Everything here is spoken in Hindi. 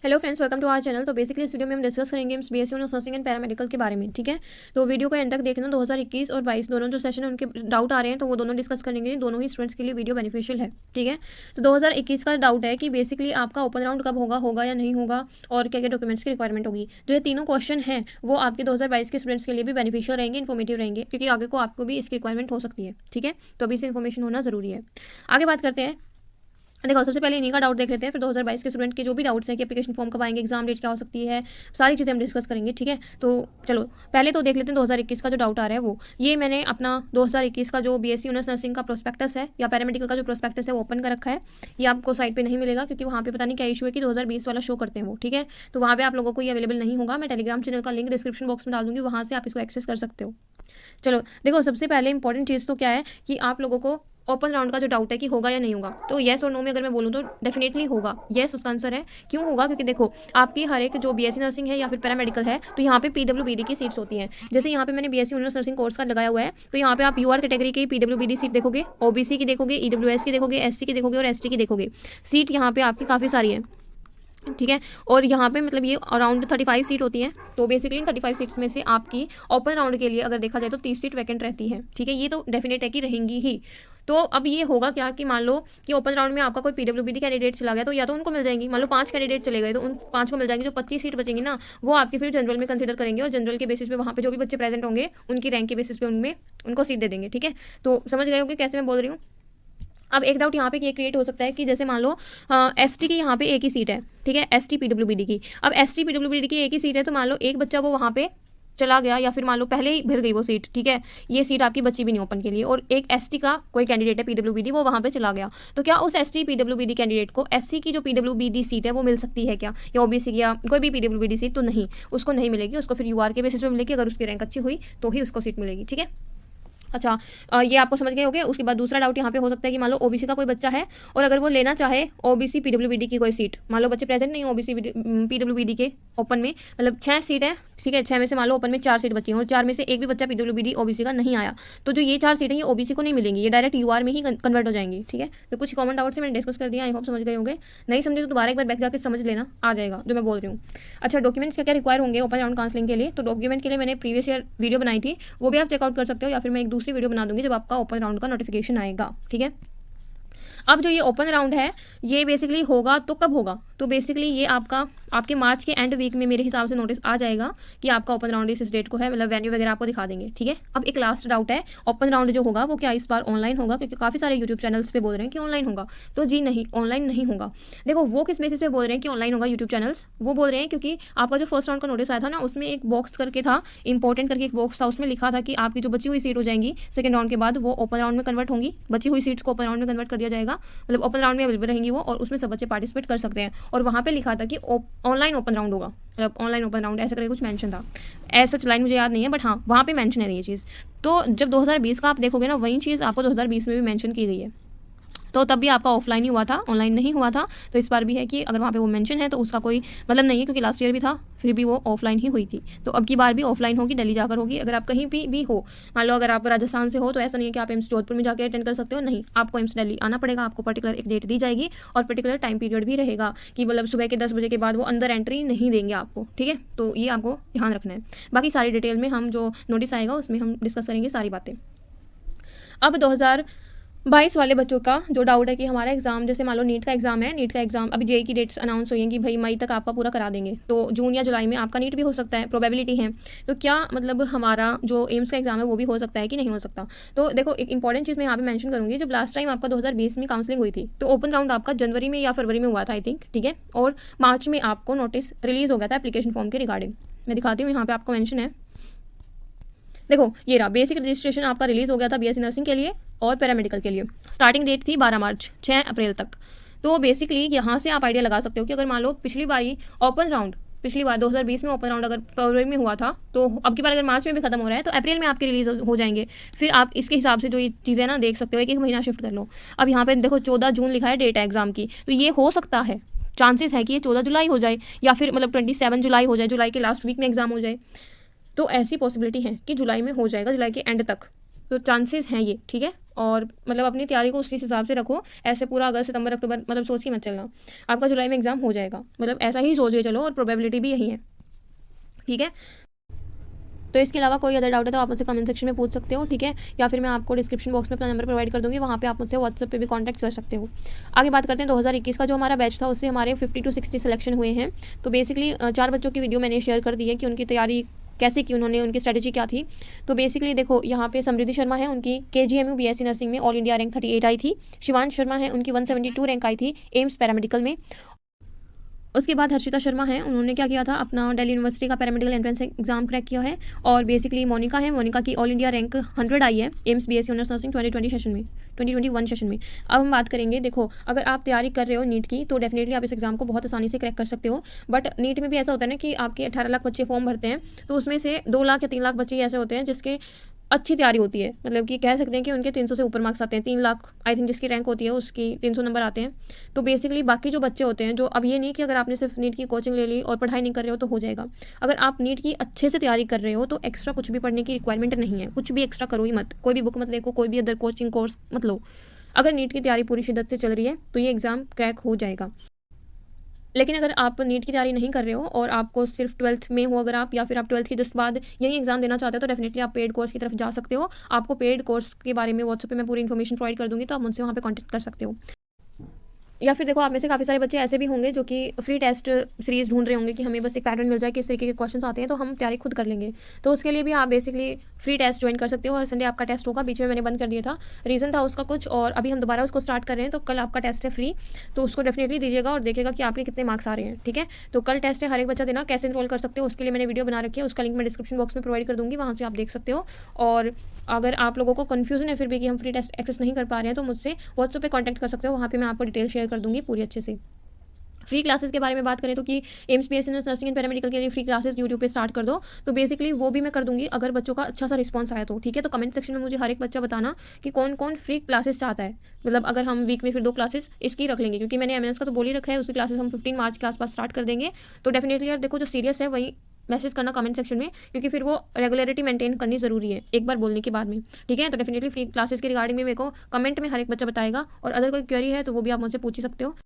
Hello friends, welcome to our channel. तो बेसिकली इस वीडियो में हम डिस्कस करेंगे BSc honours nursing and paramedical के बारे में। ठीक है, तो वीडियो को एंड तक देखना। 2021 और 22 दोनों जो सेशन है उनके डाउट आ रहे हैं तो वो दोनों डिस्कस करेंगे। दोनों ही स्टूडेंट्स के लिए वीडियो बेनिफिशियल है। ठीक है, तो 2021 का डाउट है कि बेसिकली आपका ओपन राउंड कब होगा या नहीं होगा और क्या क्या डॉक्यूमेंट्स की रिक्वायरमेंट होगी। जो ये तीनों क्वेश्चन हैं वो आपके 2022 के स्टूडेंट्स के लिए भी बेनिफिशियल रहेंगे, इन्फॉर्मेटिव रहेंगे, क्योंकि आगे को आपको भी इसकी रिक्वायरमेंट हो सकती है। ठीक है, तो अभी से इन्फॉर्मेशन होना जरूरी है। आगे बात करते हैं। देखो, सबसे पहले इन्हीं का डाउट देख लेते हैं, फिर 2022 के स्टूडेंट के जो भी डाउट्स हैं कि एप्लीकेशन फॉर्म कब आएंगे, एग्जाम डेट क्या हो सकती है, सारी चीज़ें हम डिस्कस करेंगे। ठीक है, तो चलो पहले तो देख लेते हैं 2021 का जो डाउट आ रहा है वो। ये मैंने अपना 2021 का जो बीएससी ऑनर्स नर्सिंग का प्रोस्पेक्टस है या पैरामेडिकल का जो प्रोस्पेक्टस है वो ओपन कर रखा है। ये आपको साइट पे नहीं मिलेगा क्योंकि वहाँ पे पता नहीं क्या इशू है कि 2020 वाला शो करते हैं वो। ठीक है, तो वहाँ पे आप लोगों को ये अवेलेबल नहीं होगा। मैं टेलीग्राम चैनल का लिंक डिस्क्रिप्शन बॉक्स में डाल दूँगी, वहाँ से आप इसको एक्सेस कर सकते हो। चलो देखो, सबसे पहले इंपॉर्टेंट चीज़ तो क्या है कि आप लोगों को ओपन राउंड का जो डाउट है कि होगा या नहीं होगा, तो येस और नो में अगर मैं बोलूँ तो डेफिनेटली होगा। येस उसका आंसर है। क्यों होगा? क्योंकि देखो, आपकी हर एक जो बीएससी नर्सिंग है या फिर पैरामेडिकल है तो यहाँ पे पीडब्ल्यूबीडी की सीट्स होती हैं। जैसे यहाँ पे मैंने बीएससी ऑनर्स नर्सिंग कोर्स का लगाया हुआ है, तो यहाँ पे आप यूआर कैटेगरी की पीडब्ल्यूबीडी सीट देखोगे, ओबीसी की देखोगे, ईडब्ल्यूएस की देखोगे, एससी की देखोगे और एसटी की देखोगे। सीट यहाँ पे आपकी काफ़ी सारी है। ठीक है, और यहाँ पे मतलब ये अराउंड 35 सीट होती हैं। तो बेसिकली 35 सीट्स में से आपकी ओपन राउंड के लिए अगर देखा जाए तो 30 सीट वैकेंट रहती है। ठीक है, ये तो डेफिनेट है कि रहेंगी ही। तो अब ये होगा क्या कि मान लो कि ओपन राउंड में आपका कोई पीडब्ल्यूबीडी कैंडिडेट चला गया तो या तो उनको मिल जाएंगी, मान लो 5 कैंडिडेट चले गए तो उन 5 को मिल जाएंगी। जो 25 सीट बचेंगी ना वो आपकी फिर जनरल में कंसिडर करेंगे और जनरल के बेसिस पे वहाँ पे जो भी बच्चे प्रेजेंट होंगे उनकी रैंक के बेसिस पे उनमें उनको सीट दे देंगे। ठीक है, तो समझ गए होंगे कैसे मैं बोल रही हूँ। अब एक डाउट यहाँ पे ये क्रिएट हो सकता है कि जैसे मान लो एसटी की यहाँ पे एक ही सीट है। ठीक है, एसटी पीडब्ल्यूबीडी की। अब एसटी पीडब्ल्यूबीडी की एक ही सीट है तो मान लो एक बच्चा वो वहाँ पे चला गया या फिर मान लो पहले ही भर गई वो सीट। ठीक है, ये सीट आपकी बची भी नहीं ओपन के लिए, और एक एसटी का कोई कैंडिडेट है पीडब्ल्यूबीडी वो वहाँ पे चला गया, तो क्या उस एसटी पीडब्ल्यूबीडी कैंडिडेट को एससी की जो पीडब्ल्यूबीडी सीट है वो मिल सकती है क्या, या ओबीसी की या कोई भी पीडब्ल्यूबीडी सीट? तो नहीं, उसको नहीं मिलेगी। उसको फिर यूआर के बेसिस पे मिलेगी। अगर उसकी रैंक अच्छी हुई तो ही उसको सीट मिलेगी। ठीक है, अच्छा, ये आपको समझ गए होंगे। उसके बाद दूसरा डाउट यहाँ पे हो सकता है कि मान लो ओबीसी का कोई बच्चा है और अगर वो लेना चाहे ओबीसी पीडब्ल्यूबीडी की कोई सीट, मान लो बच्चे प्रेजेंट नहीं ओबीसी पीडब्ल्यूबीडी के ओपन में, मतलब 6 सीट है। ठीक है, 6 में से मान लो ओपन में 4 सीट बची हैं और 4 में से एक भी बच्चा पीडब्ल्यूबीडी ओबीसी का नहीं आया, तो जो ये 4 सीटें ये ओबीसी को नहीं मिलेंगी, ये डायरेक्ट यूआर में ही कन्वर्ट हो जाएंगी। ठीक है, तो कुछ कॉमन डाउट से मैंने डिस्कस कर दिया, आई होप समझ गए होंगे। नहीं समझे तो दोबारा एक बार बैक जाकर समझ लेना, आ जाएगा जो मैं बोल रही हूँ। अच्छा, डॉक्यूमेंट्स क्या क्या रिक्वायर होंगे ओपन राउंड काउंसलिंग के लिए? तो डॉक्यूमेंट के लिए मैंने प्रीवियस ईयर वीडियो बनाई थी, वो भी आप चेकआउट कर सकते हो, या फिर मैं एक दूसरी वीडियो बना दूंगी जब आपका ओपन राउंड का नोटिफिकेशन आएगा। ठीक है, अब जो ये ओपन राउंड है ये बेसिकली होगा तो कब होगा? तो बेसिकली ये आपके मार्च के एंड वीक में मेरे हिसाब से नोटिस आ जाएगा कि आपका ओपन राउंड इस डेट को है, मतलब वेन्यू वगैरह आपको दिखा देंगे। ठीक है, अब एक लास्ट डाउट है, ओपन राउंड जो होगा वो क्या इस बार ऑनलाइन होगा? क्योंकि काफ़ी सारे यूट्यूब चैनल्स पे बोल रहे हैं कि ऑनलाइन होगा, तो जी नहीं, ऑनलाइन नहीं होगा। देखो, वो किस बेसिस पे बोल रहे हैं कि ऑनलाइन होगा यूट्यूब चैनल्स? वो बोल रहे हैं क्योंकि आपका जो फर्स्ट राउंड का नोटिस आया था ना उसमें एक बॉक्स करके था, इंपॉर्टेंट करके एक बॉक्स था, उसमें लिखा था कि आपकी जो बची हुई सीट हो जाएंगी सेकंड राउंड के बाद वो ओपन राउंड में कन्वर्ट होंगी। बची हुई सीट्स को ओपन राउंड में कन्वर्ट कर दिया जाएगा, मतलब ओपन राउंड में अवेलेबल रहेंगी वो, और उसमें सब बच्चे पार्टिसिपेट कर सकते हैं। और वहाँ पे लिखा था कि ऑनलाइन ओपन राउंड होगा, मतलब ऑनलाइन ओपन राउंड ऐसा करके कुछ मेंशन था। ऐसा लाइन मुझे याद नहीं है, बट हाँ वहाँ पे मेंशन है ये चीज़। तो जब 2020 का आप देखोगे ना, वही चीज़ आपको 2020 में भी मेंशन की गई है। तो तब भी आपका ऑफलाइन ही हुआ था, ऑनलाइन नहीं हुआ था। तो इस बार भी है कि अगर वहाँ पे वो मेंशन है तो उसका कोई मतलब नहीं है, क्योंकि लास्ट ईयर भी था फिर भी वो ऑफलाइन ही हुई थी। तो अब की बार भी ऑफलाइन होगी, दिल्ली जाकर होगी। अगर आप कहीं भी हो, मान लो अगर आप राजस्थान से हो तो ऐसा नहीं है कि आप एम्स जोधपुर में जाकर अटेंड कर सकते हो, नहीं, आपको एम्स दिल्ली आना पड़ेगा। आपको पर्टिकुलर एक डेट दी जाएगी और पर्टिकुलर टाइम पीरियड भी रहेगा कि मतलब सुबह के 10 बजे के बाद वो अंदर एंट्री नहीं देंगे आपको। ठीक है, तो ये आपको ध्यान रखना है। बाकी सारी डिटेल में हम जो नोटिस आएगा उसमें हम डिस्कस करेंगे सारी बातें। अब 2022 वाले बच्चों का जो डाउट है कि हमारा एग्जाम, जैसे मान लो नीट का एग्जाम है, नीट का एग्जाम अभी जेई की डेट्स अनाउंस हुई हैं कि भाई मई तक आपका पूरा करा देंगे, तो जून या जुलाई में आपका नीट भी हो सकता है, प्रोबेबिलिटी है। तो क्या मतलब हमारा जो एम्स का एग्जाम है वो भी हो सकता है कि नहीं हो सकता? तो देखो, एक इंपॉर्टेंट चीज़ मैं यहाँ पे मेंशन करूँगी, जब लास्ट टाइम आपका 2020 में काउंसलिंग हुई थी तो ओपन राउंड आपका जनवरी में या फरवरी में हुआ था आई थिंक। ठीक है, और मार्च में आपको नोटिस रिलीज हो गया था एप्लीकेशन फॉर्म के रिगार्डिंग। मैं दिखाती हूँ, यहाँ पे आपको मेंशन है, देखो ये रहा, बेसिक रजिस्ट्रेशन आपका रिलीज हो गया था बीएससी नर्सिंग के लिए और पैरामेडिकल के लिए। स्टार्टिंग डेट थी 12 मार्च, 6 अप्रैल तक। तो बेसिकली यहाँ से आप आइडिया लगा सकते हो कि अगर मान लो पिछली बारी ओपन राउंड, पिछली बार 2020 में ओपन राउंड अगर फरवरी में हुआ था, तो अब की बार अगर मार्च में भी खत्म हो रहा है तो अप्रैल में आपके रिलीज हो जाएंगे। फिर आप इसके हिसाब से जो ये चीज़ें ना देख सकते हो, एक महीना शिफ्ट कर लो। अब यहाँ पे देखो 14 जून लिखा है डेट है एग्जाम की, तो ये हो सकता है, चांसेस है कि ये 14 जुलाई हो जाए या फिर मतलब 27 जुलाई हो जाए, जुलाई के लास्ट वीक में एग्जाम हो जाए। तो ऐसी पॉसिबिलिटी है कि जुलाई में हो जाएगा, जुलाई के एंड तक। तो चांसेस हैं ये, ठीक है। और मतलब अपनी तैयारी को उसी हिसाब से रखो, ऐसे पूरा अगस्त सितंबर अक्टूबर मतलब सोच के मत चलना। आपका जुलाई में एग्जाम हो जाएगा, मतलब ऐसा ही सोच के चलो, और प्रोबेबिलिटी भी यही है, ठीक है। तो इसके अलावा कोई अदर डाउट है तो आप मुझसे कमेंट सेक्शन में पूछ सकते हो, ठीक है, या फिर मैं आपको डिस्क्रिप्शन बॉक्स में अपना नंबर प्रोवाइड कर दूँगी, वहाँ पे आप मुझसे व्हाट्सएप पे भी कांटेक्ट कर सकते हो। आगे बात करते हैं 2021 का जो हमारा बैच था, उससे हमारे 50 to 60 सिलेक्शन हुए हैं। तो बेसिकली 4 बच्चों की वीडियो मैंने शेयर कर दी है कि उनकी तैयारी कैसे की उन्होंने, उनकी स्ट्रेटजी क्या थी। तो बेसिकली देखो, यहाँ पे समृद्धि शर्मा है, उनकी KGMU BSc नर्सिंग में ऑल इंडिया रैंक 38 आई थी। शिवांश शर्मा है, उनकी 172 रैंक आई थी एम्स पैरामेडिकल में। उसके बाद हर्षिता शर्मा है, उन्होंने क्या किया था, अपना दिल्ली यूनिवर्सिटी का पैरामेडिकल एंट्रेंस एग्जाम क्रैक किया है। और बेसिकली मोनिका है, मोनिका की ऑल इंडिया रैंक 100 आई है AIIMS BSc honours nursing 2021 session में। अब हम बात करेंगे, देखो अगर आप तैयारी कर रहे हो नीट की तो डेफिनेटली आप इस एग्जाम को बहुत आसानी से क्रैक कर सकते हो। बट नीट में भी ऐसा होता है ना कि आपके 18 लाख बच्चे फॉर्म भरते हैं, तो उसमें से 2 लाख या 3 लाख बच्चे ऐसे होते हैं जिसके अच्छी तैयारी होती है, मतलब कि कह सकते हैं कि उनके 300 से ऊपर मार्क्स आते हैं। 3 लाख आई थिंक जिसकी रैंक होती है उसकी 300 नंबर आते हैं। तो बेसिकली बाकी जो बच्चे होते हैं, जो अब ये नहीं कि अगर आपने सिर्फ नीट की कोचिंग ले ली और पढ़ाई नहीं कर रहे हो तो हो जाएगा। अगर आप नीट की अच्छे से तैयारी कर रहे हो तो एक्स्ट्रा कुछ भी पढ़ने की रिक्वायरमेंट नहीं है, कुछ भी एक्स्ट्रा करो ही मत, कोई भी बुक मत देखो, कोई भी अदर कोचिंग कोर्स मत लो। अगर नीट की तैयारी पूरी शिद्दत से चल रही है तो ये एग्ज़ाम क्रैक हो जाएगा। लेकिन अगर आप नीट की तैयारी नहीं कर रहे हो और आपको सिर्फ 12th में हो अगर आप, या फिर आप 12th की जस्ट बाद यही एग्जाम देना चाहते हो, तो डेफिनेटली आप पेड कोर्स की तरफ जा सकते हो। आपको पेड कोर्स के बारे में व्हाट्सएप पे मैं पूरी इन्फॉर्मेशन प्रोवाइड कर दूंगी, तो आप मुझसे वहाँ पे कॉन्टैक्ट कर सकते हो। या फिर देखो, आप में से काफ़ी सारे बच्चे ऐसे भी होंगे जो कि फ्री टेस्ट सीरीज़ ढूंढ रहे होंगे कि हमें बस एक पैटर्न मिल जाए कि इस तरीके के क्वेश्चन आते हैं तो हम तैयारी खुद कर लेंगे। तो उसके लिए भी आप बेसिकली फ्री टेस्ट ज्वाइन कर सकते हो। हर संडे आपका टेस्ट होगा, बीच में मैंने बंद कर दिया था, रीज़न था उसका कुछ, और अभी हम दोबारा उसको स्टार्ट कर रहे हैं। तो कल आपका टेस्ट है फ्री, तो उसको डेफिनेटली दीजिएगा और देखिएगा कि आपके कितने मार्क्स आ रहे हैं, ठीक है। तो कल टेस्ट है, हर एक बच्चा देना। कैसे इनरोल कर सकते हो उसके लिए मैंने वीडियो बना रखी है, उसका लिंक मैं डिस्क्रिप्शन बॉक्स में प्रोवाइड कर दूँगी, वहाँ से आप देख सकते हो। और अगर आप लोगों को कन्फ्यूजन है फिर भी कि हम फ्री टेस्ट एक्सेस नहीं कर पा रहे हैं, तो मुझसे व्हाट्सएप पे कांटेक्ट कर सकते हो, वहाँ पे मैं आपको डिटेल शेयर कर दूँगी पूरी अच्छे से। फ्री क्लासेस के बारे में बात करें तो कि AIIMS BSc nursing and paramedical के लिए फ्री क्लासेस यूट्यूब पे स्टार्ट कर दो, तो बेसिकली वो भी मैं कर दूंगी अगर बच्चों का अच्छा सा रिस्पांस आया तो, ठीक है। तो कमेंट सेक्शन में मुझे हर एक बच्चा बताना कि कौन कौन फ्री क्लासेस चाहता है। मतलब अगर हम वीक में फिर 2 क्लासेस इसकी रख लेंगे, क्योंकि मैंने MNS का तो बोल ही रखा है, उसकी क्लासेस हम 15 मार्च के आसपास स्टार्ट कर देंगे। तो डेफिनेटली यार देखो, जो सीरियस है वही मैसेज करना कमेंट सेक्शन में, क्योंकि फिर वो रेगुलरिटी मेंटेन करनी ज़रूरी है एक बार बोलने के बाद में, ठीक है। तो डेफिनेटली फ्री क्लासेस के रिगार्डिंग में मेरे को कमेंट में हर एक बच्चा बताएगा, और अगर कोई क्वेरी है तो वो भी आप मुझसे पूछ ही सकते हो।